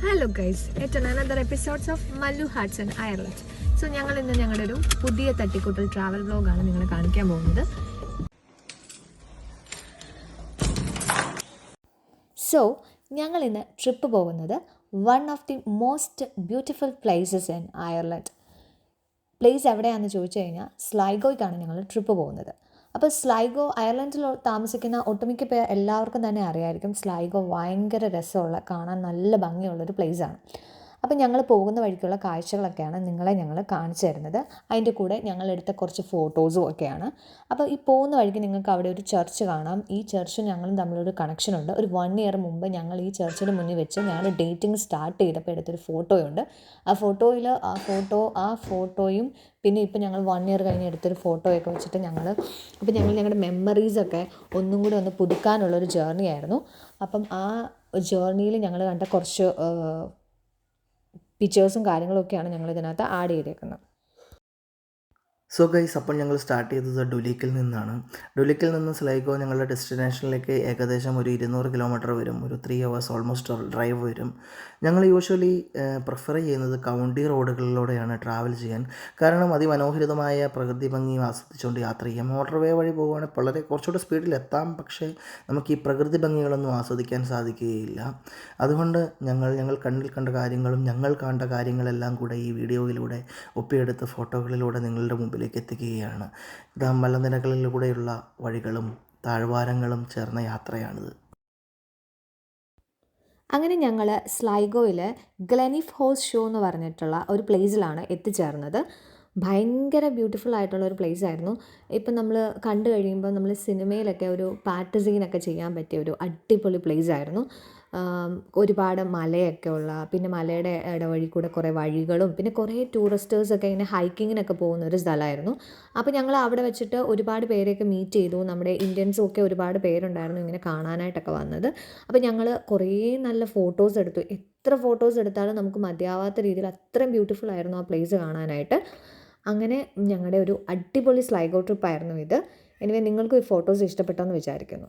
Hello guys, ഏറ്റവും another episodes of Mallu hearts and Ireland. So ഞങ്ങൾ ഇന്ന് ഞങ്ങളുടെ ഒരു പുതിയ തട്ടിക്കൂട്ടൽ ട്രാവൽ വ്ലോഗാണ് നിങ്ങളെ കാണിക്കാൻ പോകുന്നത്. സോ ഞങ്ങൾ ഇന്ന് ട്രിപ്പ് പോകുന്നത് one of the most beautiful places in Ireland. Place എവിടെയാണെന്ന് ചോദിച്ചു കഴിഞ്ഞാൽ സ്ലൈഗോയ്ക്കാണ് ഞങ്ങൾ ട്രിപ്പ് പോകുന്നത്. അപ്പോൾ സ്ലൈഗോ അയർലൻഡിൽ താമസിക്കുന്ന ഒട്ടുമിക്ക പേർ എല്ലാവർക്കും തന്നെ അറിയായിരിക്കും. സ്ലൈഗോ ഭയങ്കര രസമുള്ള, കാണാൻ നല്ല ഭംഗിയുള്ളൊരു പ്ലേസാണ്. അപ്പോൾ ഞങ്ങൾ പോകുന്ന വഴിക്കുള്ള കാഴ്ചകളൊക്കെയാണ് നിങ്ങളെ ഞങ്ങൾ കാണിച്ചു തരുന്നത്. അതിൻ്റെ കൂടെ ഞങ്ങളെടുത്ത കുറച്ച് ഫോട്ടോസും ഒക്കെയാണ്. അപ്പോൾ ഈ പോകുന്ന വഴിക്ക് നിങ്ങൾക്ക് അവിടെ ഒരു ചർച്ച് കാണാം. ഈ ചർച്ചും ഞങ്ങളും തമ്മിലൊരു കണക്ഷനുണ്ട്. ഒരു 1 ഇയർ മുമ്പ് ഞങ്ങൾ ഈ ചർച്ചിന് മുന്നിൽ വെച്ച് ഞങ്ങൾ ഡേറ്റിംഗ് സ്റ്റാർട്ട് ചെയ്തപ്പോൾ എടുത്തൊരു ഫോട്ടോയുണ്ട്. ആ ഫോട്ടോയും പിന്നെ ഇപ്പോൾ ഞങ്ങൾ 1 ഇയർ കഴിഞ്ഞ് എടുത്തൊരു ഫോട്ടോയൊക്കെ വെച്ചിട്ട് ഞങ്ങളുടെ മെമ്മറീസൊക്കെ ഒന്നും കൂടി ഒന്ന് പുതുക്കാനുള്ളൊരു ജേർണി ആയിരുന്നു. അപ്പം ആ ജേർണിയിൽ ഞങ്ങൾ കണ്ട കുറച്ച് പിക്ചേഴ്സും കാര്യങ്ങളൊക്കെയാണ് ഞങ്ങൾ ഇതിനകത്ത് ആഡ് ചെയ്തേക്കുന്നത്. സോ ഗൈസ്, അപ്പോൾ ഞങ്ങൾ സ്റ്റാർട്ട് ചെയ്തത് ഡുലീക്കിൽ നിന്നാണ്. ഡുലീക്കിൽ നിന്ന് സ്ലൈഗോ ഞങ്ങളുടെ ഡെസ്റ്റിനേഷനിലേക്ക് ഏകദേശം ഒരു 200 കിലോമീറ്റർ വരും. ഒരു 3 hours ഓൾമോസ്റ്റ് ഡ്രൈവ് വരും. ഞങ്ങൾ യൂഷ്വലി പ്രിഫർ ചെയ്യുന്നത് കൗണ്ടി റോഡുകളിലൂടെയാണ് ട്രാവൽ ചെയ്യാൻ. കാരണം അതിമനോഹരിതമായ പ്രകൃതി ഭംഗി ആസ്വദിച്ചുകൊണ്ട് യാത്ര ചെയ്യാം. മോട്ടോർ വേ വഴി പോകുകയാണെങ്കിൽ കുറച്ചുകൂടെ സ്പീഡിൽ എത്താം, പക്ഷേ നമുക്ക് ഈ പ്രകൃതി ഭംഗികളൊന്നും ആസ്വദിക്കാൻ സാധിക്കുകയില്ല. അതുകൊണ്ട് ഞങ്ങൾ കണ്ണിൽ കണ്ട കാര്യങ്ങളും ഞങ്ങൾ കണ്ട കാര്യങ്ങളെല്ലാം കൂടെ ഈ വീഡിയോയിലൂടെ ഒപ്പിയെടുത്ത ഫോട്ടോകളിലൂടെ നിങ്ങളുടെ മുമ്പിലേക്ക് എത്തിക്കുകയാണ്. മലനിരകളിലൂടെയുള്ള വഴികളും താഴ്വാരങ്ങളും ചേർന്ന യാത്രയാണിത്. അങ്ങനെ ഞങ്ങൾ സ്ലൈഗോയിൽ ഗ്ലെനിഫ് ഹോസ് ഷോ എന്ന് പറഞ്ഞിട്ടുള്ള ഒരു പ്ലേസിലാണ് എത്തിച്ചേർന്നത്. ഭയങ്കര ബ്യൂട്ടിഫുൾ ആയിട്ടുള്ള ഒരു പ്ലേസ് ആയിരുന്നു. ഇപ്പം നമ്മൾ കണ്ടു കഴിയുമ്പോൾ നമ്മൾ സിനിമയിലൊക്കെ ഒരു പാട്ട് സീനൊക്കെ ചെയ്യാൻ പറ്റിയ ഒരു അടിപൊളി പ്ലേസ് ആയിരുന്നു. ഒരുപാട് മലയൊക്കെ ഉള്ള, പിന്നെ മലയുടെ ഇടവഴി കൂടെ കുറേ വഴികളും, പിന്നെ കുറേ ടൂറിസ്റ്റേഴ്സൊക്കെ ഇങ്ങനെ ഹൈക്കിങ്ങിനൊക്കെ പോകുന്ന ഒരു സ്ഥലമായിരുന്നു. അപ്പോൾ ഞങ്ങൾ അവിടെ വെച്ചിട്ട് ഒരുപാട് പേരെയൊക്കെ മീറ്റ് ചെയ്തു. നമ്മുടെ ഇന്ത്യൻസും ഒക്കെ ഒരുപാട് പേരുണ്ടായിരുന്നു ഇങ്ങനെ കാണാനായിട്ടൊക്കെ വന്നത്. അപ്പോൾ ഞങ്ങൾ കുറേ നല്ല ഫോട്ടോസ് എടുത്തു. എത്ര ഫോട്ടോസ് എടുത്താലും നമുക്ക് മതിയാവാത്ത രീതിയിൽ അത്രയും ബ്യൂട്ടിഫുൾ ആയിരുന്നു ആ പ്ലേസ് കാണാനായിട്ട്. അങ്ങനെ ഞങ്ങളുടെ ഒരു അടിപൊളി സ്ലൈഗോ ട്രിപ്പായിരുന്നു ഇത്. എനിവേ നിങ്ങൾക്കും ഈ ഫോട്ടോസ് ഇഷ്ടപ്പെട്ടെന്ന് വിചാരിക്കുന്നു.